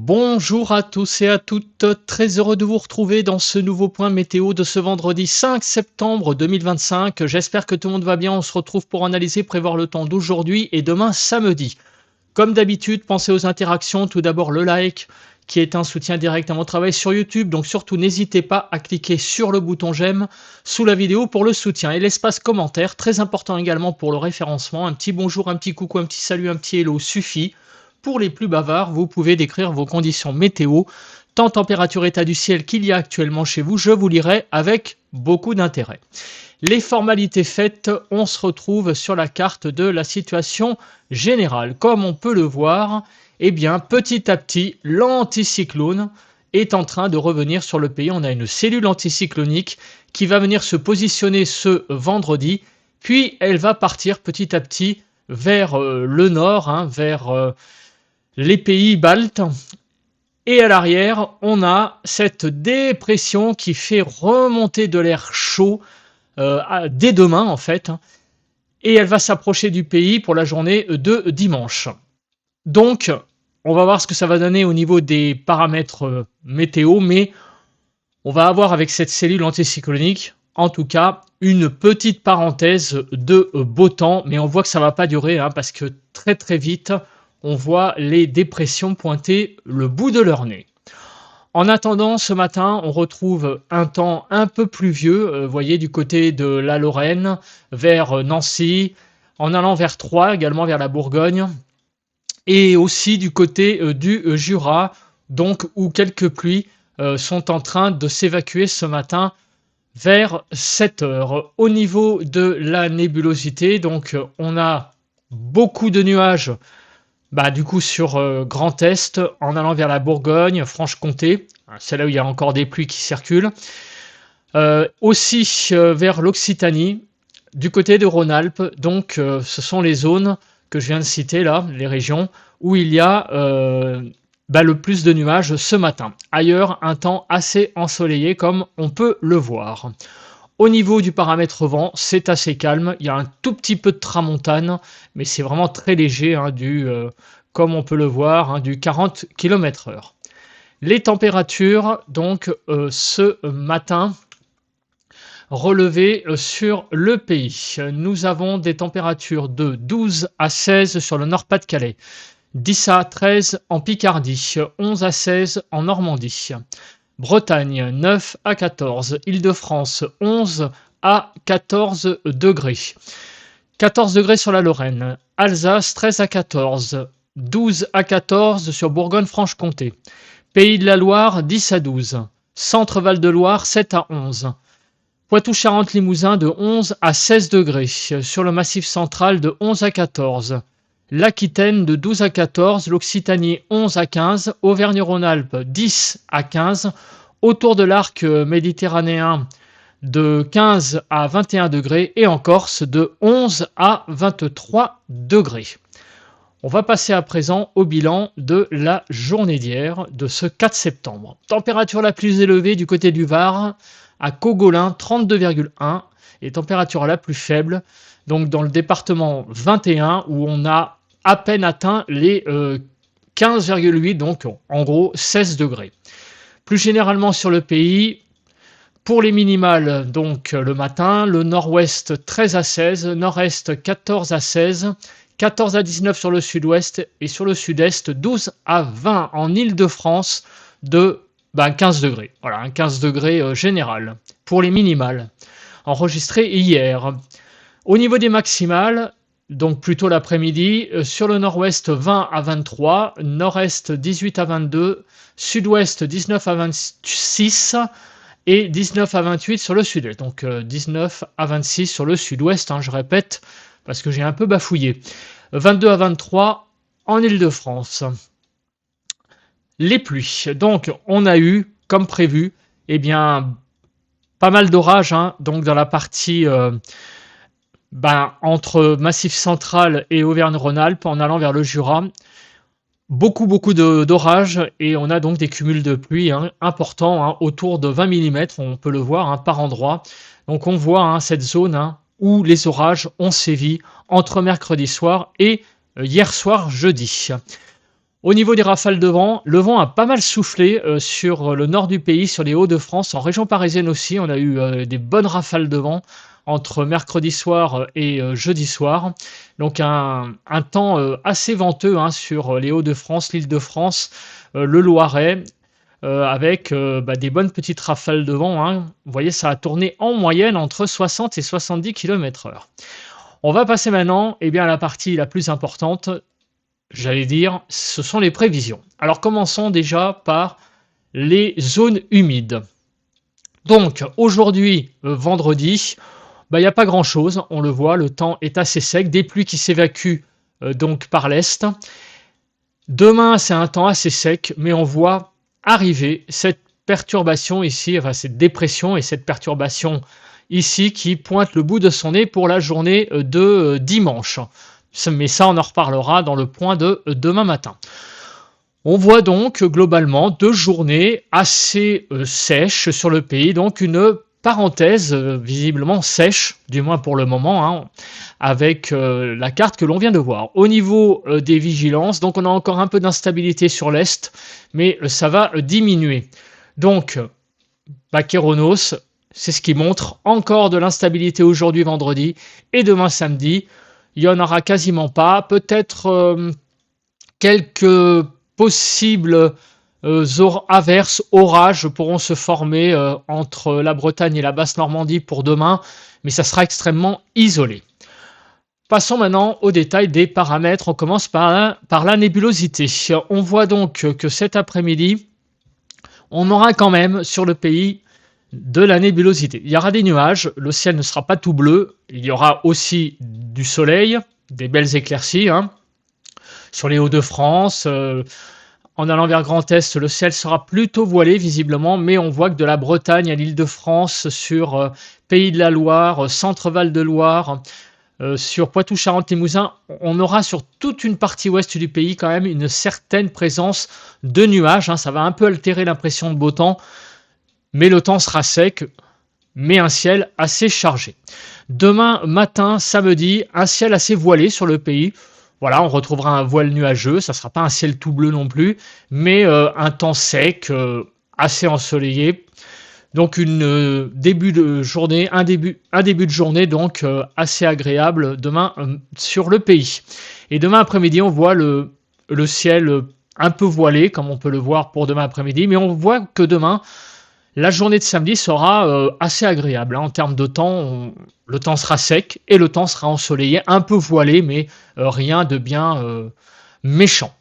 Bonjour à tous et à toutes, très heureux de vous retrouver dans ce nouveau point météo de ce vendredi 5 septembre 2025. J'espère que tout le monde va bien, on se retrouve pour analyser, prévoir le temps d'aujourd'hui et demain samedi. Comme d'habitude, pensez aux interactions, tout d'abord le like qui est un soutien direct à mon travail sur YouTube, donc surtout n'hésitez pas à cliquer sur le bouton j'aime sous la vidéo pour le soutien et l'espace commentaire, très important également pour le référencement, un petit bonjour, un petit coucou, un petit salut, un petit hello suffit. Pour les plus bavards, vous pouvez décrire vos conditions météo, tant température, état du ciel qu'il y a actuellement chez vous, je vous lirai avec beaucoup d'intérêt. Les formalités faites, on se retrouve sur la carte de la situation générale. Comme on peut le voir, eh bien, petit à petit, l'anticyclone est en train de revenir sur le pays. On a une cellule anticyclonique qui va venir se positionner ce vendredi, puis elle va partir petit à petit vers le nord, vers les pays baltes. Et à l'arrière, on a cette dépression qui fait remonter de l'air chaud dès demain en fait. Et elle va s'approcher du pays pour la journée de dimanche. Donc, on va voir ce que ça va donner au niveau des paramètres météo, mais on va avoir avec cette cellule anticyclonique, en tout cas, une petite parenthèse de beau temps, mais on voit que ça ne va pas durer, parce que très très vite, on voit les dépressions pointer le bout de leur nez. En attendant, ce matin, on retrouve un temps un peu pluvieux, vous voyez, du côté de la Lorraine, vers Nancy, en allant vers Troyes, également vers la Bourgogne, et aussi du côté du Jura, donc où quelques pluies sont en train de s'évacuer ce matin vers 7 heures. Au niveau de la nébulosité, donc on a beaucoup de nuages du coup sur Grand Est, en allant vers la Bourgogne, Franche-Comté, c'est là où il y a encore des pluies qui circulent. Aussi vers l'Occitanie, du côté de Rhône-Alpes, donc ce sont les zones que je viens de citer là, les régions, où il y a le plus de nuages ce matin. Ailleurs, un temps assez ensoleillé comme on peut le voir. Au niveau du paramètre vent, c'est assez calme. Il y a un tout petit peu de tramontane, mais c'est vraiment très léger, comme on peut le voir, du 40 km/h. Les températures, donc, ce matin, relevées sur le pays. Nous avons des températures de 12 à 16 sur le Nord-Pas-de-Calais, 10 à 13 en Picardie, 11 à 16 en Normandie. Bretagne, 9 à 14. Île-de-France, 11 à 14 degrés. 14 degrés sur la Lorraine. Alsace, 13 à 14. 12 à 14 sur Bourgogne-Franche-Comté. Pays de la Loire, 10 à 12. Centre-Val de Loire, 7 à 11. Poitou-Charentes-Limousin, de 11 à 16 degrés. Sur le Massif central, de 11 à 14. L'Aquitaine de 12 à 14, l'Occitanie 11 à 15, Auvergne-Rhône-Alpes 10 à 15, autour de l'arc méditerranéen de 15 à 21 degrés et en Corse de 11 à 23 degrés. On va passer à présent au bilan de la journée d'hier, de ce 4 septembre. Température la plus élevée du côté du Var, à Cogolin 32,1 et température la plus faible, donc dans le département 21 où on a à peine atteint les 15,8, donc en gros 16 degrés. Plus généralement sur le pays, pour les minimales, donc le matin, le nord-ouest 13 à 16, nord-est 14 à 16, 14 à 19 sur le sud-ouest et sur le sud-est 12 à 20 en Île-de-France de 15 degrés. Voilà, un 15 degrés général pour les minimales enregistrées hier. Au niveau des maximales, donc plutôt l'après-midi, sur le nord-ouest 20 à 23, nord-est 18 à 22, sud-ouest 19 à 26 et 19 à 28 sur le sud-est. Donc 19 à 26 sur le sud-ouest, je répète, parce que j'ai un peu bafouillé. 22 à 23 en Île-de-France. Les pluies. Donc on a eu, comme prévu, pas mal d'orages, donc dans la partie entre Massif central et Auvergne-Rhône-Alpes en allant vers le Jura. Beaucoup d'orages et on a donc des cumuls de pluie importants, autour de 20 mm, on peut le voir par endroit. Donc on voit cette zone où les orages ont sévi entre mercredi soir et hier soir jeudi. Au niveau des rafales de vent, le vent a pas mal soufflé, sur le nord du pays, sur les Hauts-de-France, en région parisienne aussi. On a eu, des bonnes rafales de vent entre mercredi soir, et jeudi soir. Donc un temps, assez venteux, hein, sur, les Hauts-de-France, l'Île-de-France, le Loiret, avec, des bonnes petites rafales de vent, hein. Vous voyez, ça a tourné en moyenne entre 60 et 70 km/h. On va passer maintenant, eh bien, à la partie la plus importante. J'allais dire, ce sont les prévisions. Alors commençons déjà par les zones humides. Donc aujourd'hui, vendredi, il y a pas grand-chose, on le voit, le temps est assez sec, des pluies qui s'évacuent, donc par l'est. Demain, c'est un temps assez sec, mais on voit arriver cette perturbation ici, enfin cette dépression et cette perturbation ici qui pointe le bout de son nez pour la journée, de, dimanche. Mais ça, on en reparlera dans le point de demain matin. On voit donc globalement 2 journées assez, sèches sur le pays, donc une parenthèse, visiblement sèche, du moins pour le moment, hein, avec, la carte que l'on vient de voir. Au niveau, des vigilances, donc on a encore un peu d'instabilité sur l'est, mais, ça va, diminuer. Donc, Kéronos, c'est ce qui montre encore de l'instabilité aujourd'hui vendredi et demain samedi. Il y en aura quasiment pas. Peut-être, quelques possibles, averses, orages pourront se former, entre la Bretagne et la Basse-Normandie pour demain, mais ça sera extrêmement isolé. Passons maintenant au détail des paramètres. On commence par la nébulosité. On voit donc que cet après-midi, on aura quand même sur le pays de la nébulosité. Il y aura des nuages, le ciel ne sera pas tout bleu, il y aura aussi du soleil, des belles éclaircies, hein. Sur les Hauts-de-France, en allant vers Grand Est, le ciel sera plutôt voilé visiblement, mais on voit que de la Bretagne à l'Île-de-France, sur, Pays de la Loire, Centre-Val de Loire, sur Poitou-Charentes-Limousin, on aura sur toute une partie ouest du pays quand même une certaine présence de nuages, hein. Ça va un peu altérer l'impression de beau temps, mais le temps sera sec, mais un ciel assez chargé. Demain matin, samedi, un ciel assez voilé sur le pays. Voilà, on retrouvera un voile nuageux, ça ne sera pas un ciel tout bleu non plus, mais un temps sec, assez ensoleillé. Donc début de journée, un début de journée donc assez agréable demain sur le pays. Et demain après-midi, on voit le ciel un peu voilé, comme on peut le voir pour demain après-midi, mais on voit que demain, la journée de samedi sera, assez agréable, hein. En termes de temps, le temps sera sec et le temps sera ensoleillé, un peu voilé, mais, rien de bien, méchant.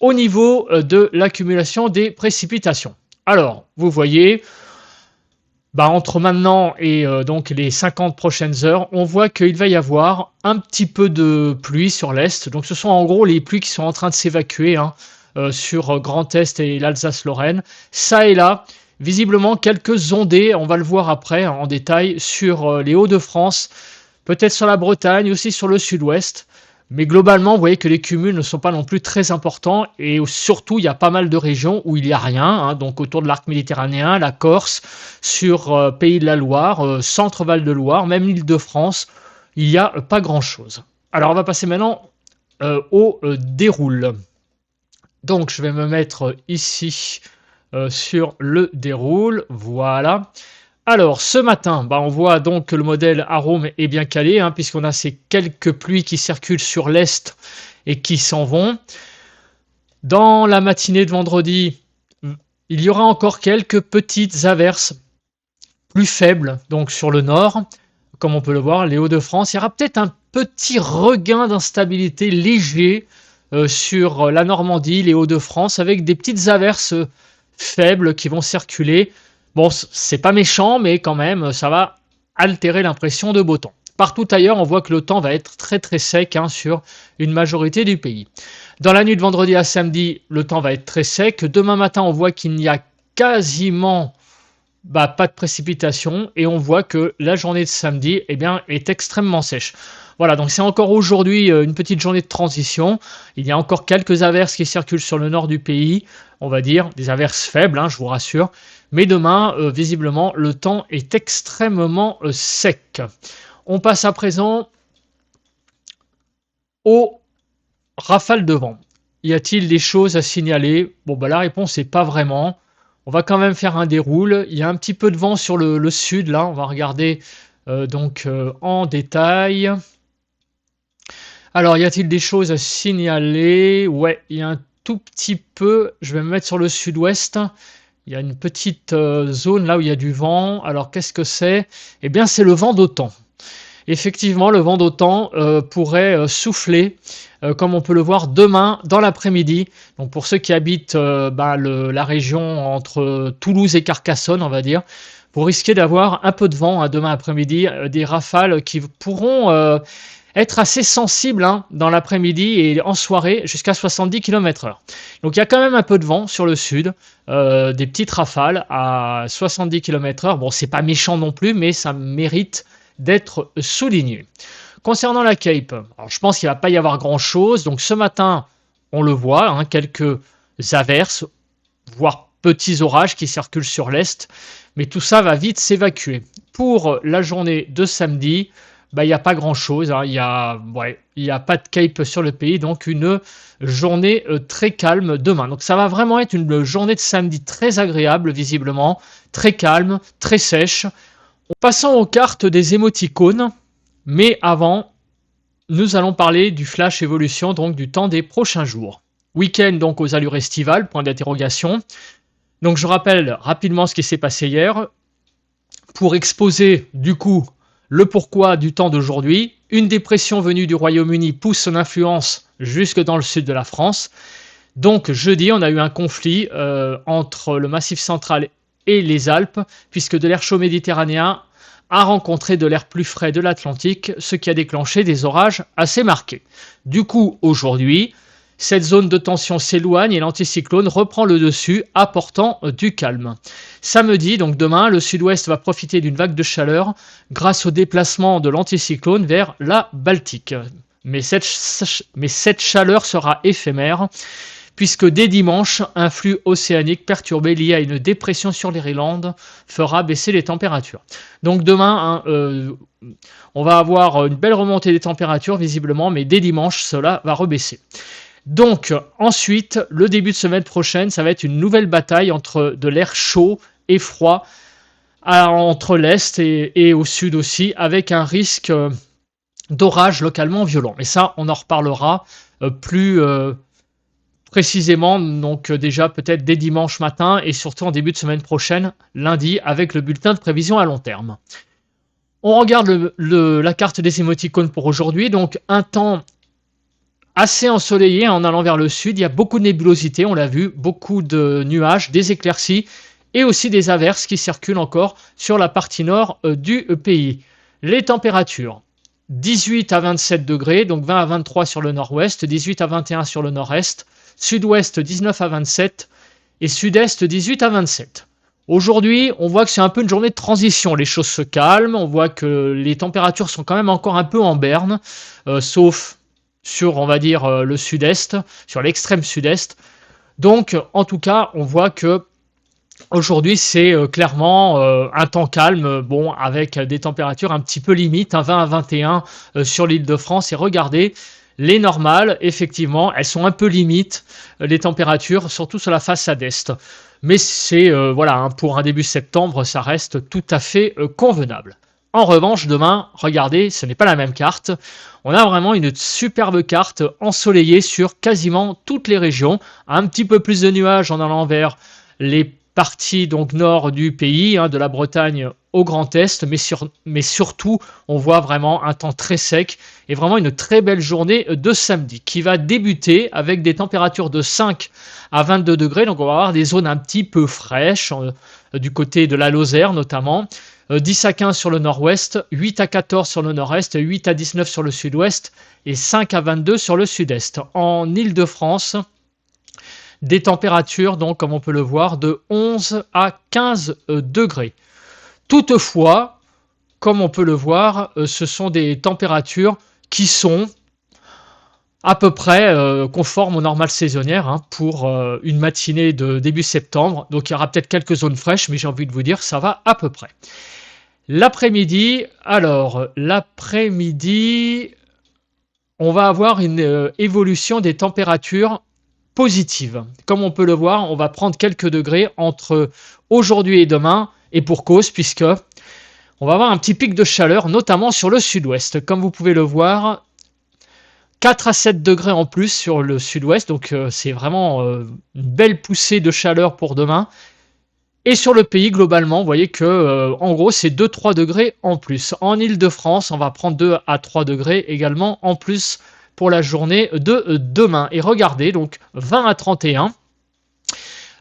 Au niveau, de l'accumulation des précipitations. Alors, vous voyez, entre maintenant et donc les 50 prochaines heures, on voit qu'il va y avoir un petit peu de pluie sur l'est. Donc ce sont en gros les pluies qui sont en train de s'évacuer, hein, sur Grand Est et l'Alsace-Lorraine. Ça et là, visiblement quelques ondées, on va le voir après en détail, sur les Hauts-de-France, peut-être sur la Bretagne, aussi sur le sud-ouest. Mais globalement, vous voyez que les cumuls ne sont pas non plus très importants et surtout, il y a pas mal de régions où il n'y a rien, hein, donc autour de l'arc méditerranéen, la Corse, sur Pays de la Loire, Centre-Val de Loire, même l'Île-de-France, il n'y a pas grand-chose. Alors, on va passer maintenant au déroule. Donc, je vais me mettre ici sur le déroule, voilà. Alors, ce matin, on voit donc que le modèle Arome est bien calé, hein, puisqu'on a ces quelques pluies qui circulent sur l'est et qui s'en vont. Dans la matinée de vendredi, il y aura encore quelques petites averses plus faibles, donc sur le nord, comme on peut le voir, les Hauts-de-France. Il y aura peut-être un petit regain d'instabilité léger sur la Normandie, les Hauts-de-France, avec des petites averses faibles qui vont circuler. Bon, c'est pas méchant, mais quand même, ça va altérer l'impression de beau temps. Partout ailleurs, on voit que le temps va être très très sec, hein, sur une majorité du pays. Dans la nuit de vendredi à samedi, le temps va être très sec. Demain matin, on voit qu'il n'y a quasiment pas de précipitation et on voit que la journée de samedi est extrêmement sèche. Voilà, donc c'est encore aujourd'hui une petite journée de transition. Il y a encore quelques averses qui circulent sur le nord du pays, on va dire, des averses faibles, hein, je vous rassure. Mais demain, visiblement, le temps est extrêmement sec. On passe à présent aux rafales de vent. Y a-t-il des choses à signaler? Bon, bah, la réponse est pas vraiment. On va quand même faire un déroule. Il y a un petit peu de vent sur le sud, là. On va regarder en détail. Alors, y a-t-il des choses à signaler? Ouais, il y a un tout petit peu. Je vais me mettre sur le sud-ouest. Il y a une petite zone là où il y a du vent. Alors, qu'est-ce que c'est? Eh bien, c'est le vent d'OTAN. Effectivement, le vent d'OTAN pourrait souffler, comme on peut le voir demain dans l'après-midi. Donc pour ceux qui habitent la région entre Toulouse et Carcassonne, on va dire, vous risquez d'avoir un peu de vent demain après-midi, des rafales qui pourront être assez sensibles dans l'après-midi et en soirée jusqu'à 70 km/h. Donc il y a quand même un peu de vent sur le sud, des petites rafales à 70 km/h. Bon, c'est pas méchant non plus, mais ça mérite d'être souligné. Concernant la Cape, alors je pense qu'il ne va pas y avoir grand-chose. Donc ce matin, on le voit, quelques averses, voire petits orages qui circulent sur l'est, mais tout ça va vite s'évacuer. Pour la journée de samedi, il n'y a pas grand-chose. Il n'y a pas de Cape sur le pays, donc une journée très calme demain. Donc ça va vraiment être une journée de samedi très agréable, visiblement, très calme, très sèche. Passons aux cartes des émoticônes, mais avant, nous allons parler du flash évolution, donc du temps des prochains jours. Week-end donc aux allures estivales, point d'interrogation. Donc je rappelle rapidement ce qui s'est passé hier, pour exposer du coup le pourquoi du temps d'aujourd'hui. Une dépression venue du Royaume-Uni pousse son influence jusque dans le sud de la France. Donc jeudi, on a eu un conflit entre le Massif central et les Alpes, puisque de l'air chaud méditerranéen a rencontré de l'air plus frais de l'Atlantique, ce qui a déclenché des orages assez marqués. Du coup, aujourd'hui, cette zone de tension s'éloigne et l'anticyclone reprend le dessus, apportant du calme. Samedi, donc demain, le sud-ouest va profiter d'une vague de chaleur grâce au déplacement de l'anticyclone vers la Baltique. Mais cette chaleur sera éphémère, puisque dès dimanche, un flux océanique perturbé lié à une dépression sur l'Irlande fera baisser les températures. Donc demain, on va avoir une belle remontée des températures visiblement, mais dès dimanche, cela va rebaisser. Donc ensuite, le début de semaine prochaine, ça va être une nouvelle bataille entre de l'air chaud et froid, entre l'Est et au Sud aussi, avec un risque d'orage localement violent. Mais ça, on en reparlera plus précisément, donc déjà peut-être dès dimanche matin et surtout en début de semaine prochaine, lundi, avec le bulletin de prévision à long terme. On regarde la carte des émoticônes pour aujourd'hui, donc un temps assez ensoleillé en allant vers le sud. Il y a beaucoup de nébulosité, on l'a vu, beaucoup de nuages, des éclaircies et aussi des averses qui circulent encore sur la partie nord du pays. Les températures, 18 à 27 degrés, donc 20 à 23 sur le nord-ouest, 18 à 21 sur le nord-est, sud-ouest 19 à 27 et sud-est 18 à 27. Aujourd'hui, on voit que c'est un peu une journée de transition. Les choses se calment, on voit que les températures sont quand même encore un peu en berne, sauf sur, on va dire, le sud-est, sur l'extrême sud-est. Donc, en tout cas, on voit que aujourd'hui, c'est clairement un temps calme, bon, avec des températures un petit peu limites, 20 à 21 sur l'Île-de-France. Et regardez, les normales, effectivement, elles sont un peu limites, les températures, surtout sur la façade est. Mais c'est, pour un début septembre, ça reste tout à fait convenable. En revanche, demain, regardez, ce n'est pas la même carte. On a vraiment une superbe carte ensoleillée sur quasiment toutes les régions. Un petit peu plus de nuages en allant vers les parties donc nord du pays, de la Bretagne au Grand Est, mais surtout, on voit vraiment un temps très sec et vraiment une très belle journée de samedi qui va débuter avec des températures de 5 à 22 degrés. Donc, on va avoir des zones un petit peu fraîches du côté de la Lozère notamment. 10 à 15 sur le nord-ouest, 8 à 14 sur le nord-est, 8 à 19 sur le sud-ouest et 5 à 22 sur le sud-est. En Île-de-France, des températures, donc, comme on peut le voir, de 11 à 15 degrés. Toutefois, comme on peut le voir, ce sont des températures qui sont à peu près conformes aux normales saisonnières pour une matinée de début septembre. Donc il y aura peut-être quelques zones fraîches, mais j'ai envie de vous dire, ça va à peu près. L'après-midi, on va avoir une évolution des températures positive. Comme on peut le voir, on va prendre quelques degrés entre aujourd'hui et demain, et pour cause, puisque on va avoir un petit pic de chaleur, notamment sur le sud-ouest. Comme vous pouvez le voir, 4 à 7 degrés en plus sur le sud-ouest, donc c'est vraiment une belle poussée de chaleur pour demain. Et sur le pays, globalement, vous voyez que, en gros, c'est 2-3 degrés en plus. En Île-de-France, on va prendre 2 à 3 degrés également en plus pour la journée de demain. Et regardez, donc 20 à 31.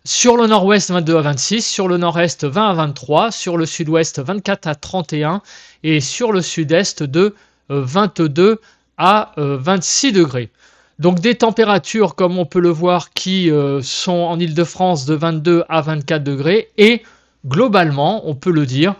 Sur le nord-ouest, 22 à 26. Sur le nord-est, 20 à 23. Sur le sud-ouest, 24 à 31. Et sur le sud-est, de 22 à 26 degrés. Donc des températures, comme on peut le voir, qui sont en Île-de-France de 22 à 24 degrés. Et globalement, on peut le dire,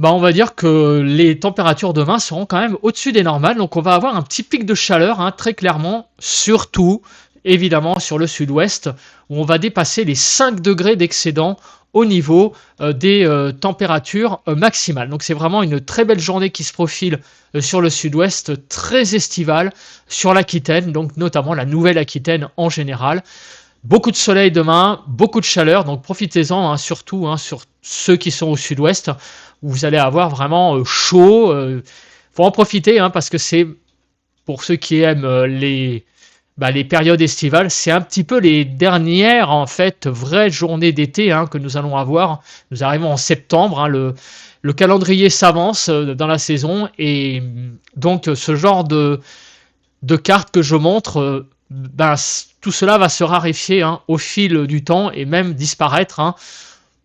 on va dire que les températures demain seront quand même au-dessus des normales. Donc on va avoir un petit pic de chaleur, hein, très clairement, surtout, évidemment, sur le sud-ouest, où on va dépasser les 5 degrés d'excédent au niveau des températures maximales. Donc c'est vraiment une très belle journée qui se profile sur le sud-ouest, très estivale sur l'Aquitaine, donc notamment la Nouvelle-Aquitaine en général. Beaucoup de soleil demain, beaucoup de chaleur, donc profitez-en, hein, surtout sur ceux qui sont au sud-ouest, où vous allez avoir vraiment chaud. Faut en profiter, hein, parce que c'est, pour ceux qui aiment les périodes estivales, c'est un petit peu les dernières en fait vraies journées d'été, hein, que nous allons avoir. Nous arrivons en septembre, hein, le calendrier s'avance dans la saison, et donc ce genre de carte que je montre, tout cela va se raréfier, hein, au fil du temps et même disparaître, hein,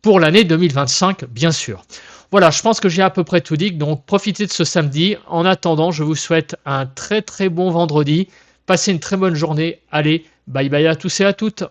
pour l'année 2025, bien sûr. Voilà, je pense que j'ai à peu près tout dit, donc profitez de ce samedi. En attendant, je vous souhaite un très très bon vendredi. Passez une très bonne journée. Allez, bye bye à tous et à toutes.